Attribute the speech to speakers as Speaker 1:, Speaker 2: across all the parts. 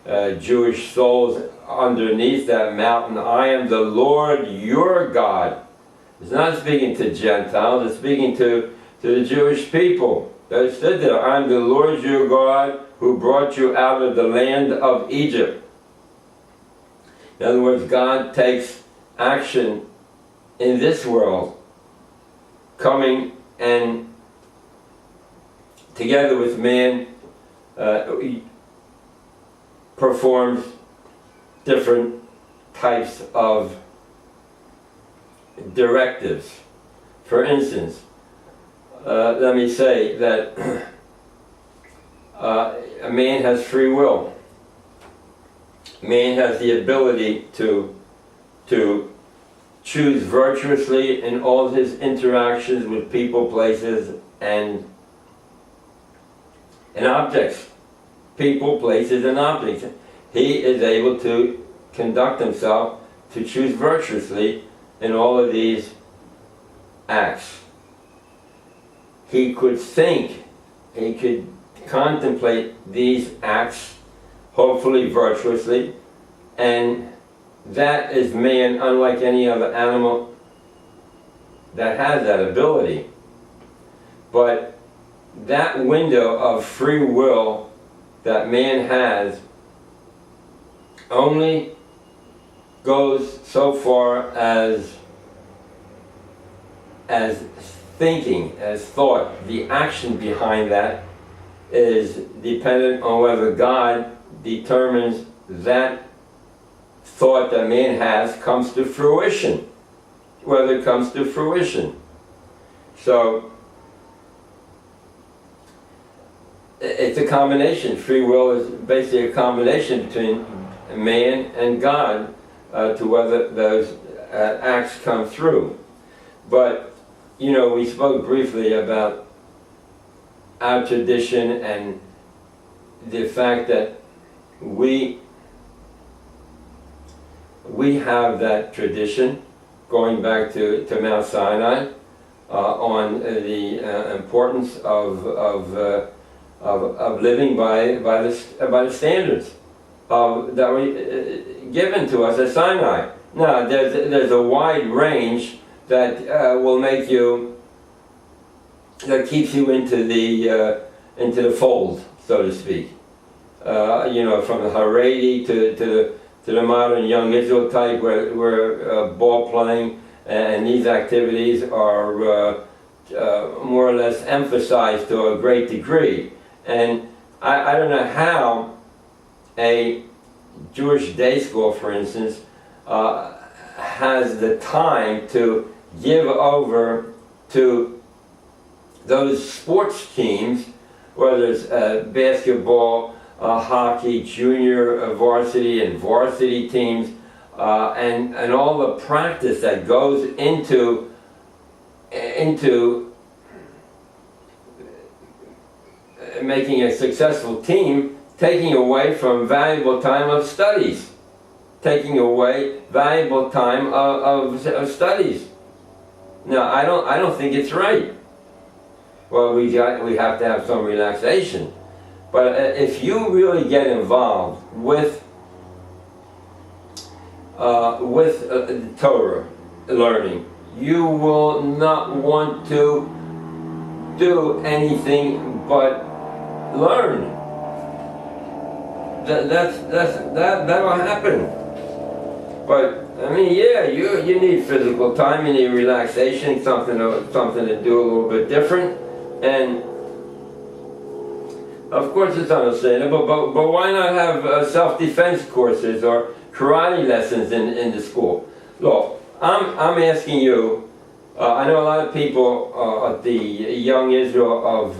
Speaker 1: Jewish souls underneath that mountain. I am the Lord your God. It's not speaking to Gentiles, it's speaking to the Jewish people. That stood there, I am the Lord your God who brought you out of the land of Egypt. In other words, God takes action in this world, coming and together with man performs different types of directives. For instance, let me say that a man has free will. Man has the ability to choose virtuously in all his interactions with people, places, and objects. People, places, and objects. He is able to conduct himself, to choose virtuously in all of these acts. He could think, he could contemplate these acts, hopefully virtuously, and that is man, unlike any other animal that has that ability. But that window of free will that man has only goes so far as thinking, as thought. The action behind that is dependent on whether God determines that thought that man has comes to fruition, whether it comes to fruition. So it's a combination. Free will is basically a combination between man and God to whether those acts come through. But, you know, we spoke briefly about our tradition and the fact that we have that tradition going back to Mount Sinai on the importance of living by the standards that were given to us at Sinai. Now, there's a wide range that will make you, that keeps you into the fold, so to speak. You know, from the Haredi to the modern young Israel type, where ball playing and these activities are more or less emphasized to a great degree. And I don't know how a Jewish day school, for instance, has the time to give over to those sports teams, whether it's basketball, hockey, junior varsity and varsity teams, and all the practice that goes into making a successful team, taking away from valuable time of studies, taking away valuable time of studies. Now, I don't think it's right. Well, we have to have some relaxation. But if you really get involved with Torah learning, you will not want to do anything but learn. That'll happen. But I mean, yeah, you need physical time, you need relaxation, something to do a little bit different, and of course it's understandable. But why not have self-defense courses or karate lessons in the school? Look, I'm asking you. I know a lot of people at the Young Israel of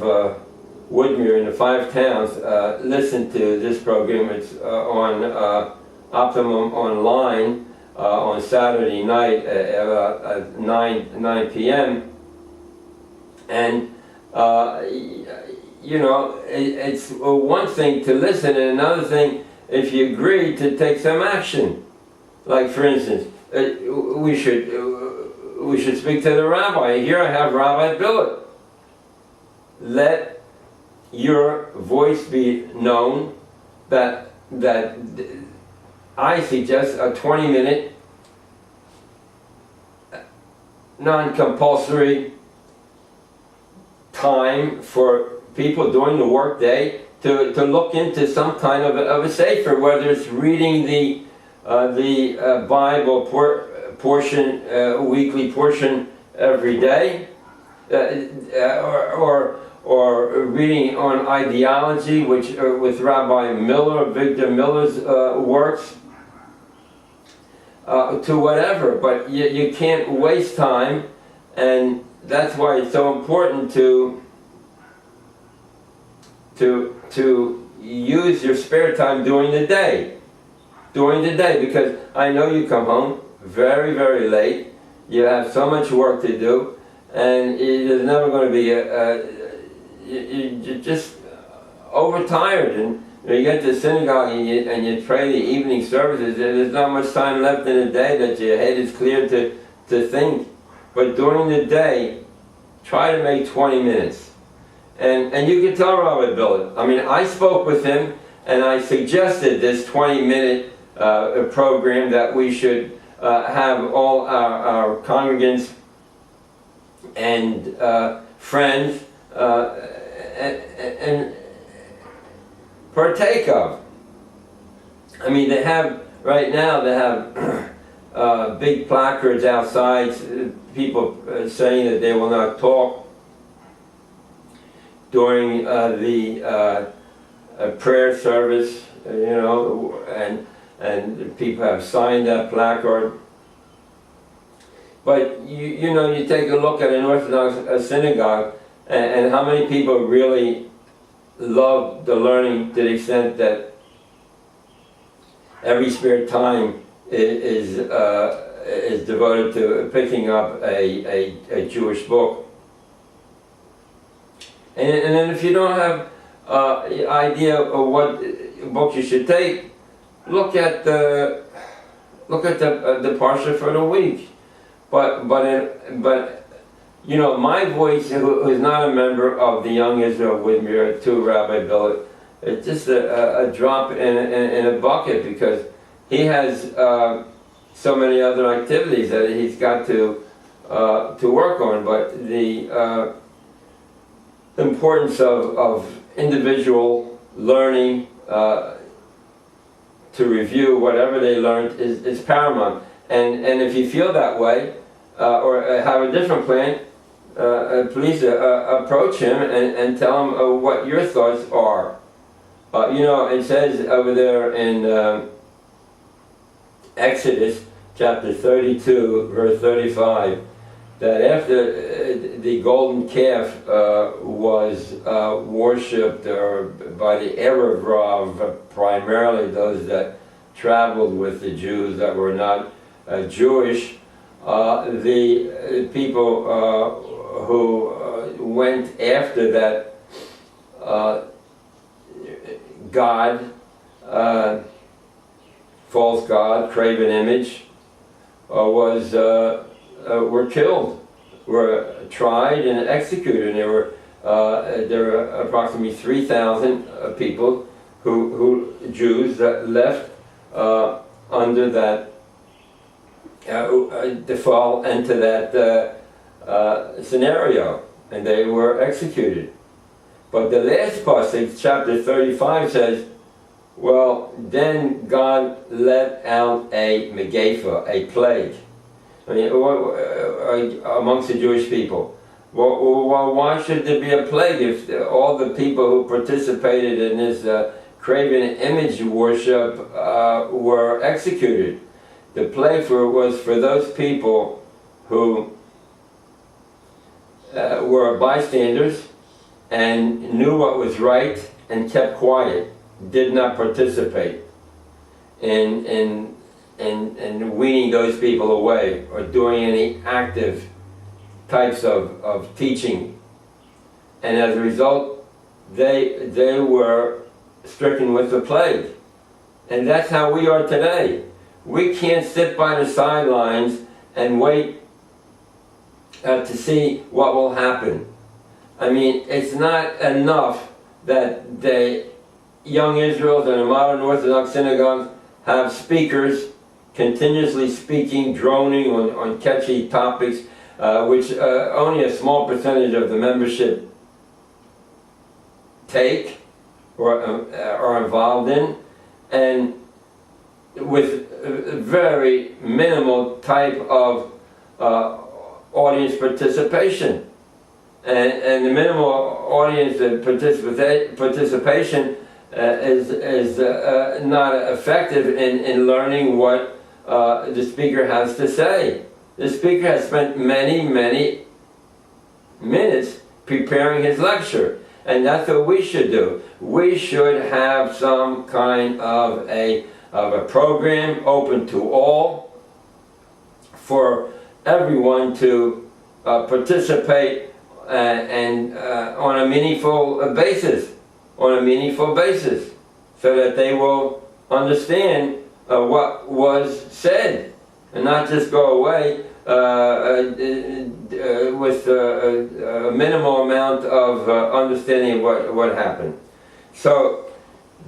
Speaker 1: Woodmere in the 5 towns listen to this program. It's on Optimum Online on Saturday night at 9 p.m. And you know, it's one thing to listen, and another thing if you agree to take some action. Like, for instance, we should speak to the rabbi. Here I have Rabbi Millers. Let your voice be known that that I suggest a 20-minute non-compulsory time for people during the workday to look into some kind of a sefer, whether it's reading the Bible portion, weekly portion every day, or reading on ideology, which with Rabbi Millers works, to whatever. But you can't waste time, and that's why it's so important to use your spare time during the day. Because I know you come home very, very late, you have so much work to do, and there's never going to be you're just overtired, and you get to synagogue and you pray the evening services, there's not much time left in the day that your head is clear to think. But during the day, try to make 20 minutes. And you can tell Rabbi Millers. I mean, I spoke with him and I suggested this 20-minute program that we should have all our congregants and friends and partake of. I mean, they have, right now, they have big placards outside, people saying that they will not talk during the prayer service, and people have signed that placard. But you take a look at an Orthodox synagogue, and how many people really love the learning to the extent that every spare time is devoted to picking up a Jewish book. And then if you don't have idea of what book you should take, look at the parsha for the week. But my voice, who is not a member of the Young Israel with me, or to Rabbi Millers, it's just a drop in a bucket, because he has so many other activities that he's got to work on. But the importance of individual learning to review whatever they learned is paramount. And if you feel that way, or have a different plan, please approach him and tell him what your thoughts are. It says over there in Exodus chapter 32, verse 35, that after the golden calf was worshipped by the Erev Rav, primarily those that traveled with the Jews that were not Jewish, the people who went after that god, false god, graven image, were killed, were tried and executed. And there were approximately 3,000 people Jews that left under that, to fall into that scenario, and they were executed. But the last passage, chapter 35, says, well, then God let out a megaphah, a plague, amongst the Jewish people. Well, why should there be a plague if all the people who participated in this graven image worship were executed? The plague was for those people who were bystanders and knew what was right and kept quiet, did not participate in weaning those people away or doing any active types of teaching. And as a result, they were stricken with the plague. And that's how we are today. We can't sit by the sidelines and wait to see what will happen. I mean, it's not enough that they young Israels and the modern Orthodox synagogues have speakers continuously speaking, droning on catchy topics, which only a small percentage of the membership take or are involved in, and with very minimal type of audience participation. And the minimal audience participation is not effective in learning what the speaker has to say. The speaker has spent many minutes preparing his lecture, and that's what we should do. We should have some kind of a program open to all, for everyone to participate and on a meaningful basis, so that they will understand what was said, and not just go away with a minimal amount of understanding what happened. So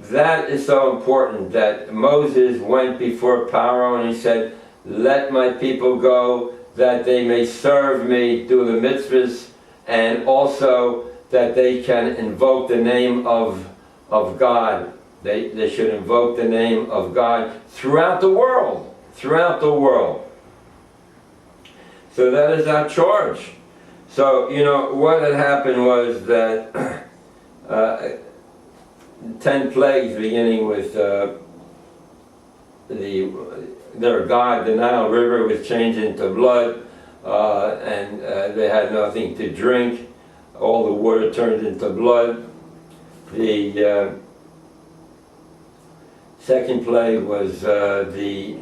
Speaker 1: that is so important, that Moses went before Pharaoh and he said, "Let my people go, that they may serve me, do the mitzvahs, and also that they can invoke the name of God." They should invoke the name of God throughout the world. So that is our charge. So, what had happened was that 10 plagues, beginning with their God, the Nile River was changed into blood, and they had nothing to drink. All the water turned into blood. The second plague was the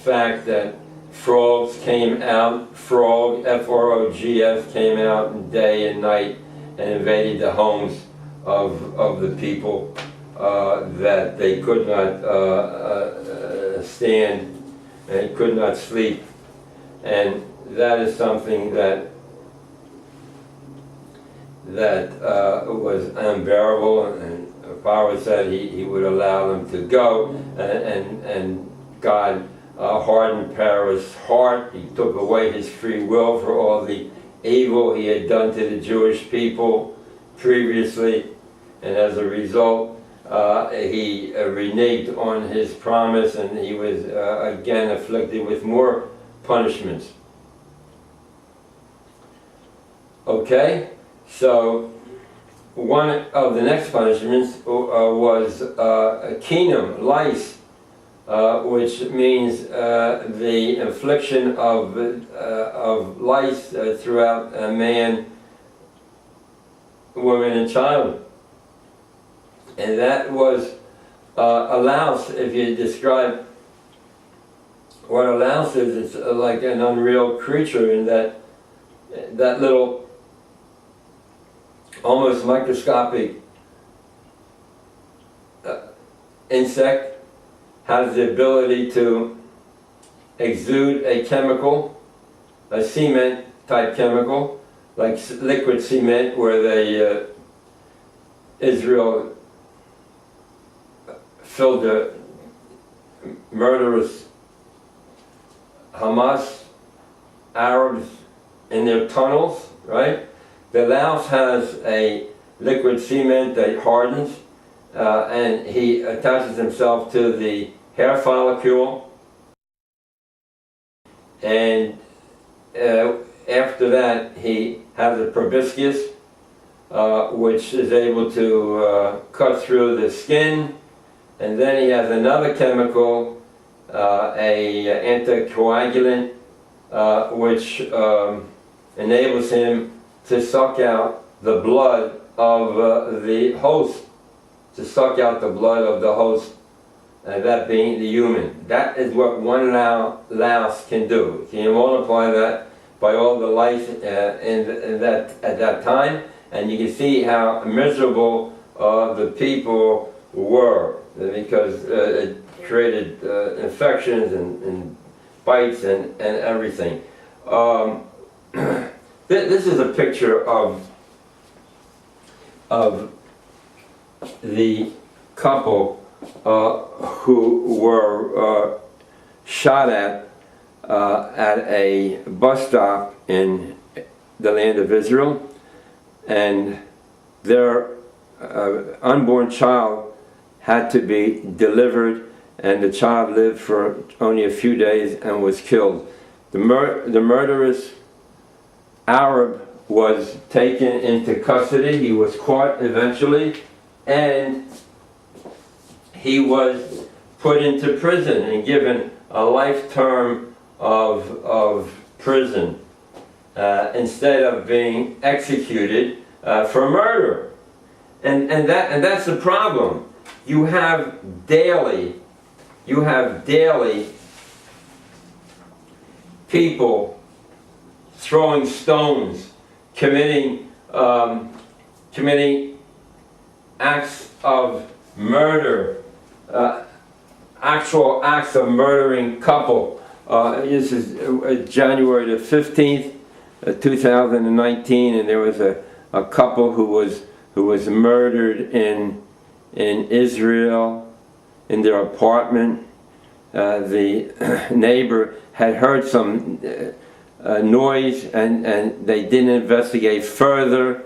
Speaker 1: fact that frogs came out, F-R-O-G-S, came out day and night and invaded the homes of the people, that they could not stand and could not sleep. And that is something that was unbearable, and Pharaoh said he would allow them to go, and God hardened Pharaoh's heart. He took away his free will for all the evil he had done to the Jewish people previously, and as a result he reneged on his promise, and he was again afflicted with more punishments. Okay, so one of the next punishments was keenum, lice, which means the infliction of lice throughout a man, woman, and child. And that was a louse. If you describe what a louse is, it's like an unreal creature, in that little, almost microscopic insect has the ability to exude a chemical, a cement type chemical, like liquid cement, where Israel filled the murderous Hamas Arabs in their tunnels, right? The louse has a liquid cement that hardens, and he attaches himself to the hair follicle, and after that he has a proboscis, which is able to cut through the skin, and then he has another chemical, a anticoagulant, which enables him to suck out the blood of the host, that being the human. That is what one louse can do. Can you multiply that by all the lice at that time, and you can see how miserable the people were, because it created infections and bites and everything. This is a picture of the couple who were shot at a bus stop in the land of Israel, and their unborn child had to be delivered, and the child lived for only a few days and was killed. The murderous Arab was taken into custody. He was caught eventually, and he was put into prison and given a life term of prison instead of being executed for murder. And that's the problem. You have daily people throwing stones, committing acts of murder, actual acts of murdering couple. This is January the 15th, 2019, and there was a couple who was murdered in Israel in their apartment. The neighbor had heard some noise, and they didn't investigate further.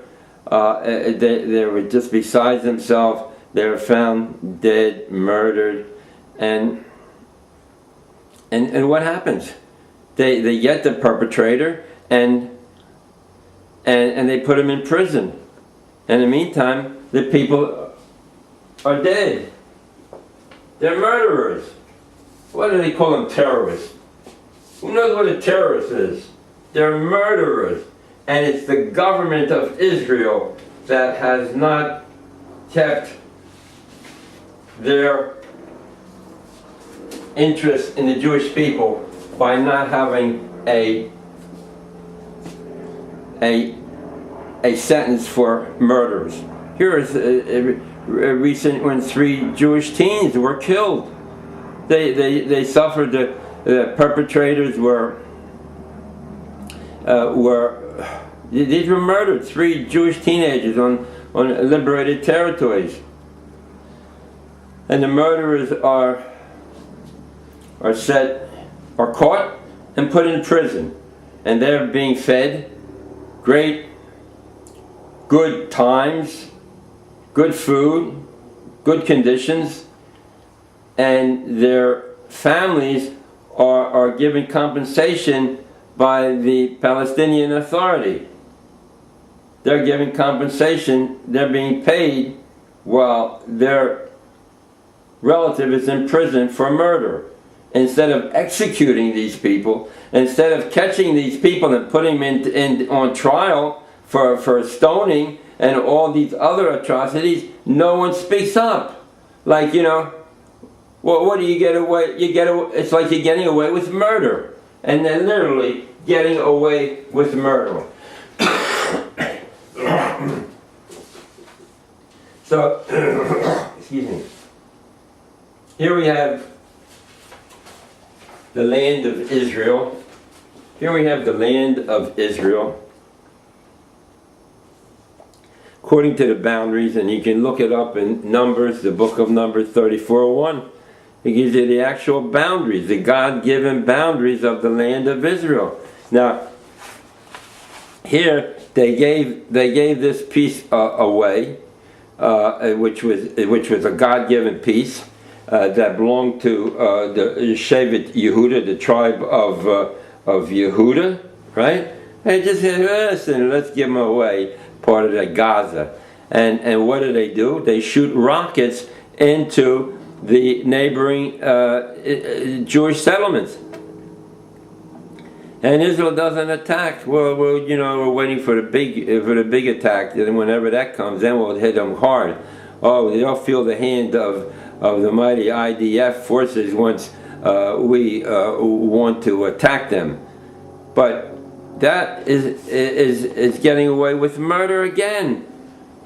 Speaker 1: They were just beside themselves. They were found dead, murdered, and what happens? They get the perpetrator and they put him in prison. And in the meantime, the people are dead. They're murderers. Why do they call them terrorists? Who knows what a terrorist is? They're murderers. And it's the government of Israel that has not kept their interest in the Jewish people by not having a sentence for murderers. Here is a recent when 3 Jewish teens were killed. They suffered. The perpetrators these were murdered. 3 Jewish teenagers on liberated territories, and the murderers are caught and put in prison, and they're being fed great, good times, good food, good conditions, and their families are given compensation by the Palestinian Authority. They're giving compensation, they're being paid while their relative is in prison for murder. Instead of executing these people, instead of catching these people and putting them on trial for stoning and all these other atrocities, no one speaks up. Like, well, what do you get away? It's like you're getting away with murder, and they're literally getting away with murder. So, excuse me. Here we have the land of Israel. Here we have the land of Israel, according to the boundaries, and you can look it up in Numbers, the book of Numbers 34:1. It gives you the actual boundaries, the God-given boundaries of the land of Israel. Now, here they gave this piece away, which was a God-given piece that belonged to the Yeshiva Yehuda, the tribe of Yehuda, right? They just said, listen, let's give them away, part of the Gaza. And what do? They shoot rockets into the neighboring Jewish settlements. And Israel doesn't attack. Well, we're waiting for the big attack, and whenever that comes, then we'll hit them hard. Oh, they'll feel the hand of the mighty IDF forces once we want to attack them. But that is getting away with murder again.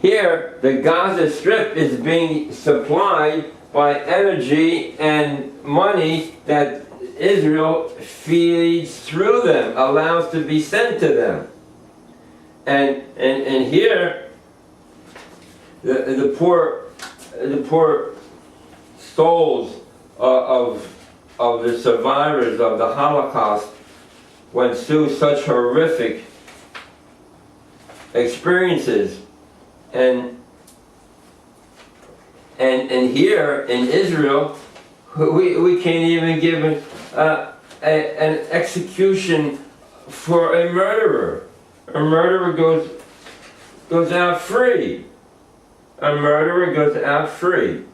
Speaker 1: Here, the Gaza Strip is being supplied by energy and money that Israel feeds through them, allows to be sent to them. And here, the poor souls of the survivors of the Holocaust went through such horrific experiences, and here in Israel, we can't even give an execution for a murderer. A murderer goes out free. A murderer goes out free,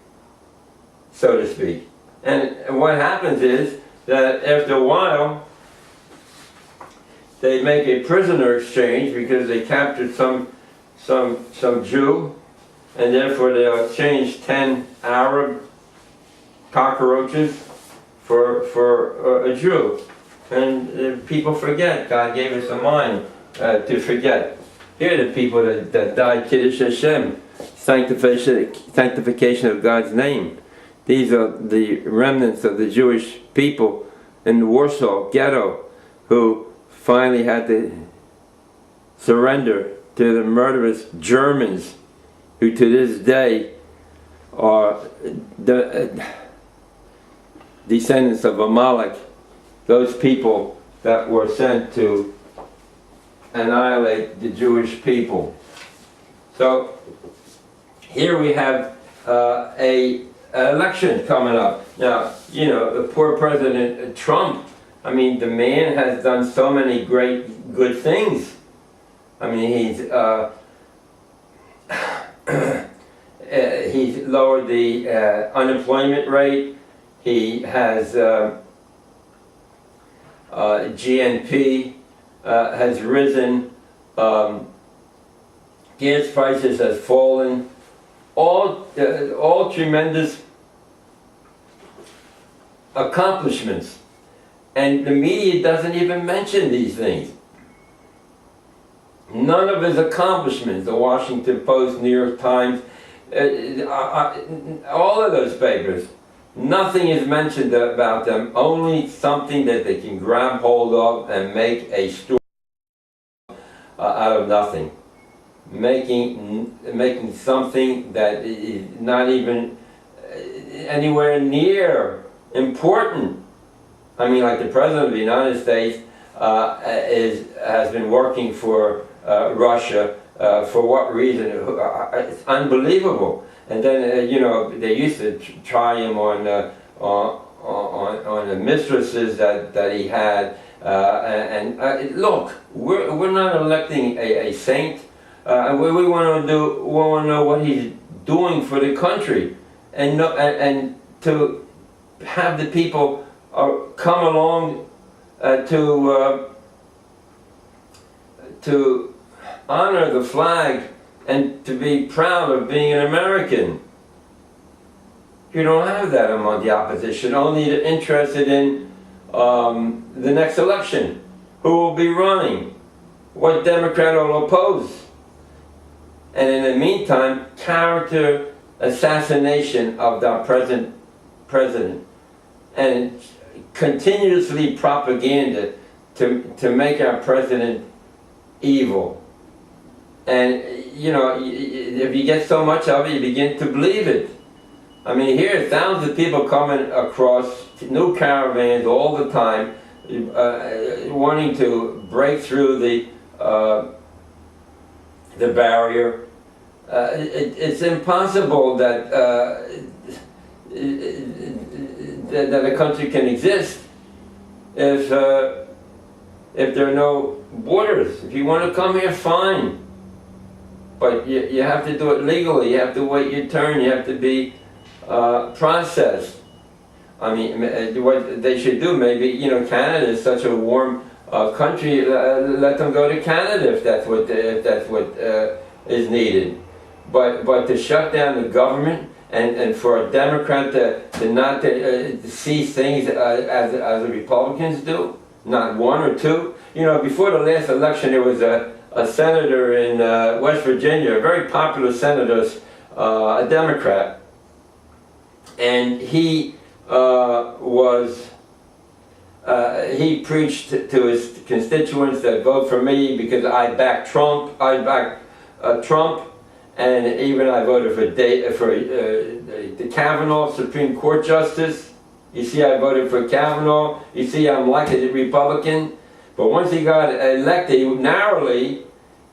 Speaker 1: so to speak. And what happens is that after a while, they make a prisoner exchange because they captured some Jew, and therefore they'll exchange 10 Arab cockroaches for a Jew. And people forget. God gave us a mind to forget. Here are the people that died Kiddush Hashem, sanctification of God's name. These are the remnants of the Jewish people in the Warsaw ghetto who finally had to surrender to the murderous Germans, who to this day are the descendants of Amalek, those people that were sent to annihilate the Jewish people. So here we have a election coming up. Now, you know, the poor President Trump, I mean, the man has done so many great, good things. I mean, he's lowered the unemployment rate. He has GNP has risen. Gas prices has fallen. All tremendous accomplishments. And the media doesn't even mention these things. None of his accomplishments, the Washington Post, New York Times, all of those papers, nothing is mentioned about them, only something that they can grab hold of and make a story out of nothing. Making something that is not even anywhere near important. I mean, like the President of the United States has been working for Russia. For what reason? It's unbelievable. And then you know, they used to try him on the mistresses that he had. Look, we're not electing a saint. We want to know what he's doing for the country, and to have the people come along to honor the flag and to be proud of being an American. You don't have that among the opposition. Only they're interested in the next election. Who will be running? What Democrat will oppose? And in the meantime, character assassination of the present president, and continuously propaganda to make our president evil. And you know, if you get so much of it, you begin to believe it. I mean, here thousands of people coming across, new caravans all the time, wanting to break through the barrier. It's impossible that a country can exist if there are no borders. If you want to come here, fine. But you have to do it legally. You have to wait your turn. You have to be processed. I mean, what they should do, maybe, you know, Canada is such a warm country. Let them go to Canada if that's what is needed. But to shut down the government and for a Democrat to not see things as the Republicans do, not one or two. You know, before the last election, there was a senator in West Virginia, a very popular senator, a Democrat, and he he preached to his constituents that vote for me because I back Trump. and even I voted for the Kavanaugh Supreme Court Justice. You see, I voted for Kavanaugh. You see, I'm elected a Republican. But once he got elected narrowly,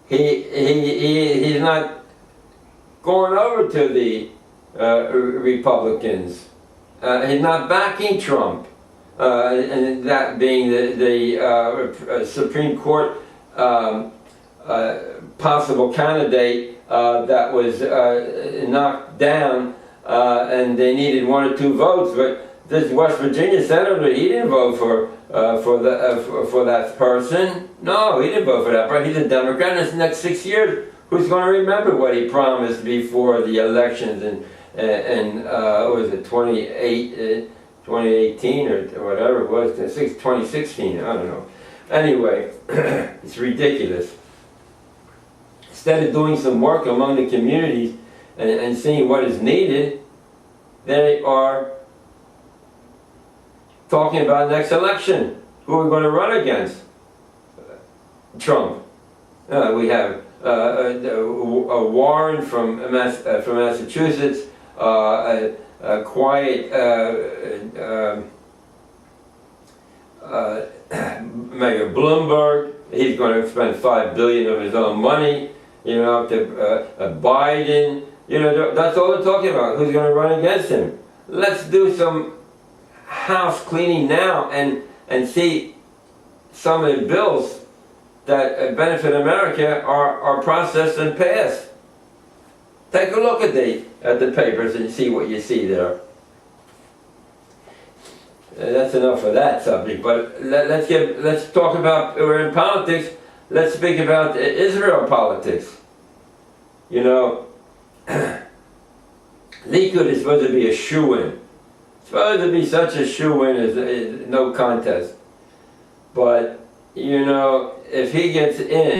Speaker 1: he's not going over to the Republicans. He's not backing Trump. And that being the Supreme Court possible candidate that was knocked down, and they needed 1 or 2 votes. But this West Virginia senator, he didn't vote for that person. No, he didn't vote for that person. He's a Democrat. In the next 6 years, who's going to remember what he promised before the elections and what was it, 2018 or whatever it was, 2016, I don't know. Anyway, it's ridiculous. Instead of doing some work among the communities and seeing what is needed, they are talking about next election. Who are we going to run against? Trump. We have Warren from Massachusetts, a quiet Mayor Bloomberg. He's going to spend $5 billion of his own money. You know, to Biden. You know, that's all they're talking about. Who's going to run against him? Let's do some house cleaning now and see some of the bills that benefit America are processed and passed. Take a look at the papers and see what you see there. That's enough for that subject. But let's talk about, we're in politics. Let's speak about Israel politics. You know, Likud is supposed to be a shoo-in. It's supposed to be such a shoo-in as no contest. But, you know, if he gets in,